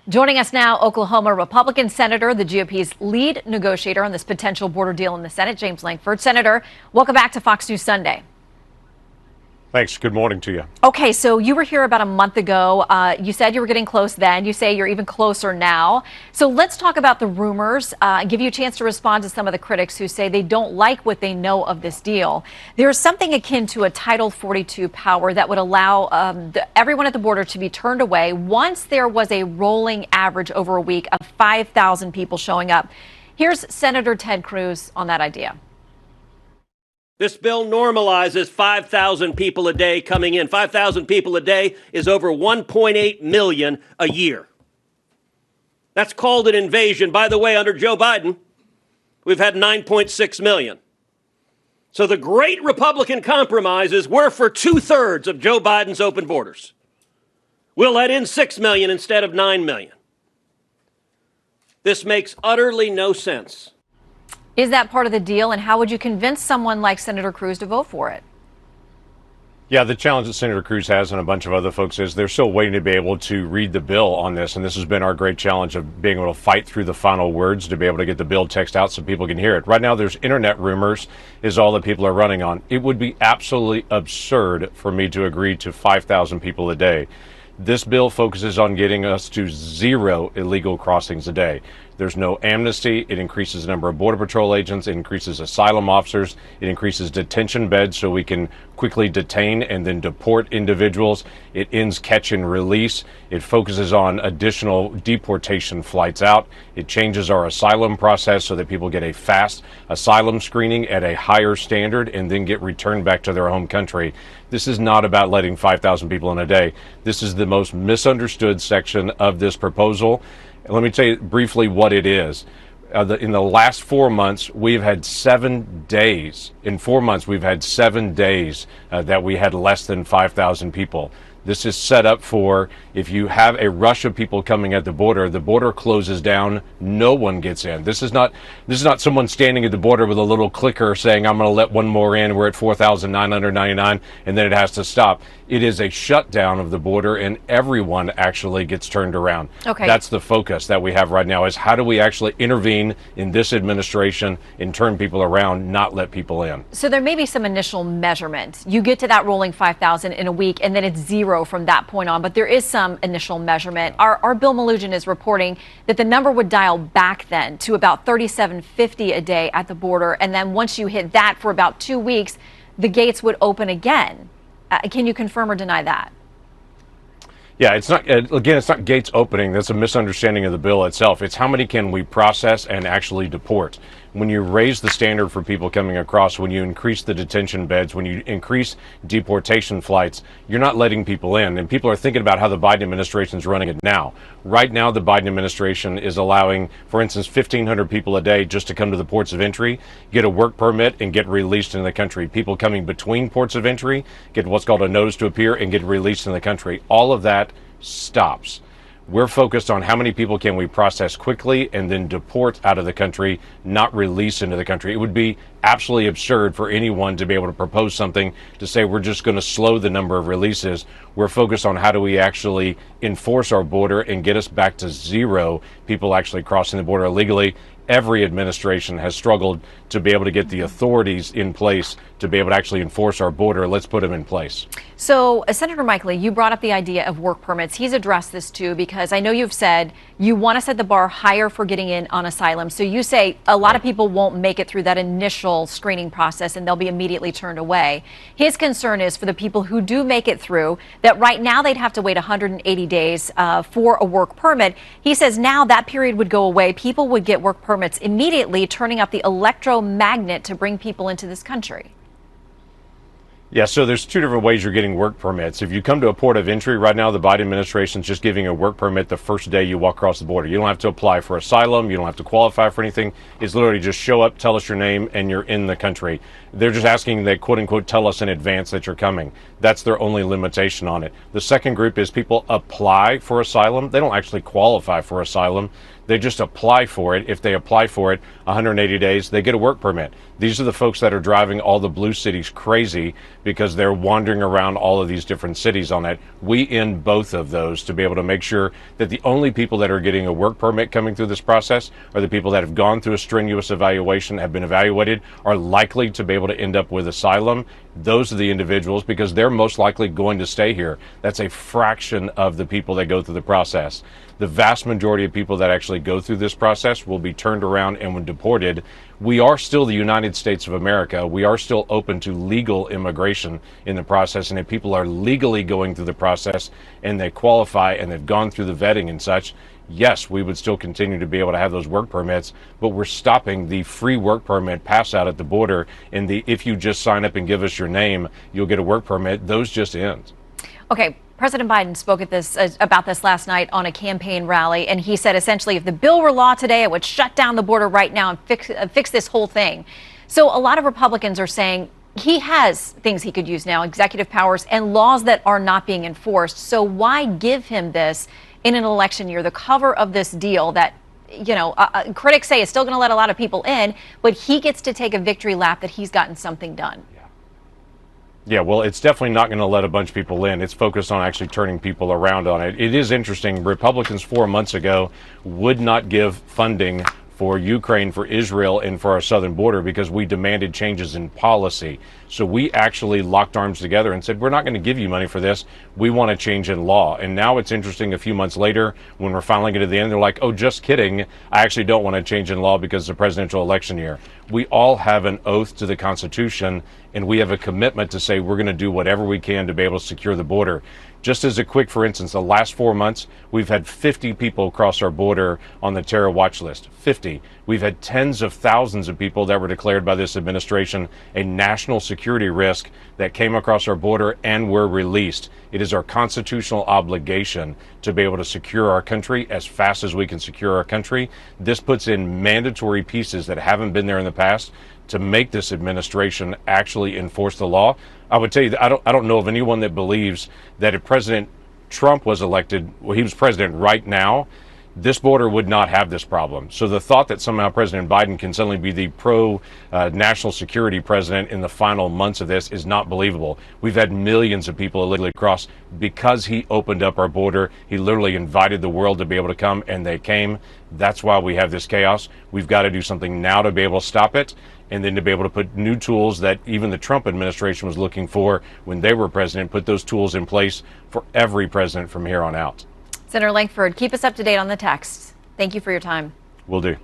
Joining us now, Oklahoma Republican Senator, the GOP's lead negotiator on this potential border deal in the Senate, James Lankford. Senator, welcome back to Fox News Sunday. Thanks. Good morning to you. Okay, so you were here about a month ago. You said you were getting close then. You say you're even closer now. So let's talk about the rumors and give you a chance to respond to some of the critics who say they don't like what they know of this deal. There's something akin to a Title 42 power that would allow everyone at the border to be turned away once there was a rolling average over a week of 5,000 people showing up. Here's Senator Ted Cruz on that idea. This bill normalizes 5,000 people a day coming in. 5,000 people a day is over 1.8 million a year. That's called an invasion. By the way, under Joe Biden, we've had 9.6 million. So the great Republican compromise is we're for 2/3 of Joe Biden's open borders. We'll let in 6 million instead of 9 million. This makes utterly no sense. Is that part of the deal, and how would you convince someone like Senator Cruz to vote for it? Yeah, the challenge that Senator Cruz has and a bunch of other folks is they're still waiting to be able to read the bill on this. And this has been our great challenge of being able to fight through the final words to be able to get the bill text out so people can hear it. Right now, there's internet rumors is all that people are running on. It would be absolutely absurd for me to agree to 5,000 people a day. This bill focuses on getting us to 0 illegal crossings a day. There's no amnesty. It increases the number of Border Patrol agents. It increases asylum officers. It increases detention beds so we can quickly detain and then deport individuals. It ends catch and release. It focuses on additional deportation flights out. It changes our asylum process so that people get a fast asylum screening at a higher standard and then get returned back to their home country. This is not about letting 5,000 people in a day. This is the most misunderstood section of this proposal. Let me tell you briefly what it is. In the last 4 months, we've had 7 days. In 4 months, we've had 7 days that we had less than 5,000 people. This is set up for if you have a rush of people coming at the border closes down, no one gets in. This is not someone standing at the border with a little clicker saying, I'm going to let one more in, we're at 4,999, and then it has to stop. It is a shutdown of the border, and everyone actually gets turned around. Okay. That's the focus that we have right now, is how do we actually intervene in this administration and turn people around, not let people in. So there may be some initial measurement. You get to that rolling 5,000 in a week, and then it's 0 from that point on, but there is some initial measurement. Our Bill Malugin is reporting that the number would dial back then to about 3,750 a day at the border, and then once you hit that for about 2 weeks, the gates would open again. Can you confirm or deny that? Yeah, it's not, again, it's not gates opening. That's a misunderstanding of the bill itself. It's how many can we process and actually deport. When you raise the standard for people coming across, when you increase the detention beds, when you increase deportation flights, you're not letting people in. And people are thinking about how the Biden administration is running it now. Right now, the Biden administration is allowing, for instance, 1,500 people a day just to come to the ports of entry, get a work permit, and get released in the country. People coming between ports of entry get what's called a notice to appear and get released in the country. All of that stops. We're focused on how many people can we process quickly and then deport out of the country, not release into the country. It would be absolutely absurd for anyone to be able to propose something to say we're just going to slow the number of releases. We're focused on how do we actually enforce our border and get us back to 0 people actually crossing the border illegally. Every administration has struggled to be able to get the authorities in place to be able to actually enforce our border. Let's put them in place. So, Senator Mike Lee, you brought up the idea of work permits. He's addressed this too, because I know you've said you want to set the bar higher for getting in on asylum. So you say a lot of people won't make it through that initial screening process and they'll be immediately turned away. His concern is for the people who do make it through, that right now they'd have to wait 180 days for a work permit. He says now that period would go away. People would get work permits immediately, turning up the electromagnet to bring people into this country. Yeah, so there's 2 different ways you're getting work permits. If you come to a port of entry right now, the Biden administration is just giving a work permit the first day you walk across the border. You don't have to apply for asylum. You don't have to qualify for anything. It's literally just show up, tell us your name, and you're in the country. They're just asking that, quote unquote, tell us in advance that you're coming. That's their only limitation on it. The second group is people apply for asylum. They don't actually qualify for asylum. They just apply for it. If they apply for it 180 days, they get a work permit. These are the folks that are driving all the blue cities crazy because they're wandering around all of these different cities on it. We end both of those to be able to make sure that the only people that are getting a work permit coming through this process are the people that have gone through a strenuous evaluation, have been evaluated, are likely to be able to end up with asylum. Those are the individuals because they're most likely going to stay here. That's a fraction of the people that go through the process. The vast majority of people that actually go through this process will be turned around and when deported. We are still the United States of America. We are still open to legal immigration in the process. And if people are legally going through the process and they qualify and they've gone through the vetting and such, yes, we would still continue to be able to have those work permits, but we're stopping the free work permit pass out at the border. And the if you just sign up and give us your name, you'll get a work permit. Those just end. Okay. President Biden spoke about this last night on a campaign rally, and he said essentially if the bill were law today, it would shut down the border right now and fix this whole thing. So a lot of Republicans are saying he has things he could use now, executive powers and laws that are not being enforced. So why give him this in an election year, the cover of this deal that, critics say is still going to let a lot of people in, but he gets to take a victory lap that he's gotten something done. Yeah, well, it's definitely not going to let a bunch of people in. It's focused on actually turning people around on it. It is interesting. Republicans 4 months ago would not give funding for Ukraine, for Israel, and for our southern border because we demanded changes in policy. So we actually locked arms together and said, we're not going to give you money for this. We want a change in law. And now it's interesting, a few months later, when we're finally getting to the end, they're like, oh, just kidding. I actually don't want a change in law because it's a presidential election year. We all have an oath to the Constitution, and we have a commitment to say we're going to do whatever we can to be able to secure the border. Just as a quick, for instance, the last 4 months, we've had 50 people cross our border on the terror watch list. 50. We've had tens of thousands of people that were declared by this administration a national security risk that came across our border and were released. It is our constitutional obligation to be able to secure our country as fast as we can secure our country. This puts in mandatory pieces that haven't been there in the past to make this administration actually enforce the law. I would tell you that I don't know of anyone that believes that if President Trump was elected, well, he was president right now, this border would not have this problem. So the thought that somehow President Biden can suddenly be the pro-national security president in the final months of this is not believable. We've had millions of people illegally cross because he opened up our border. He literally invited the world to be able to come, and they came. That's why we have this chaos. We've got to do something now to be able to stop it, and then to be able to put new tools that even the Trump administration was looking for when they were president, put those tools in place for every president from here on out. Senator Lankford, keep us up to date on the texts. Thank you for your time. Will do.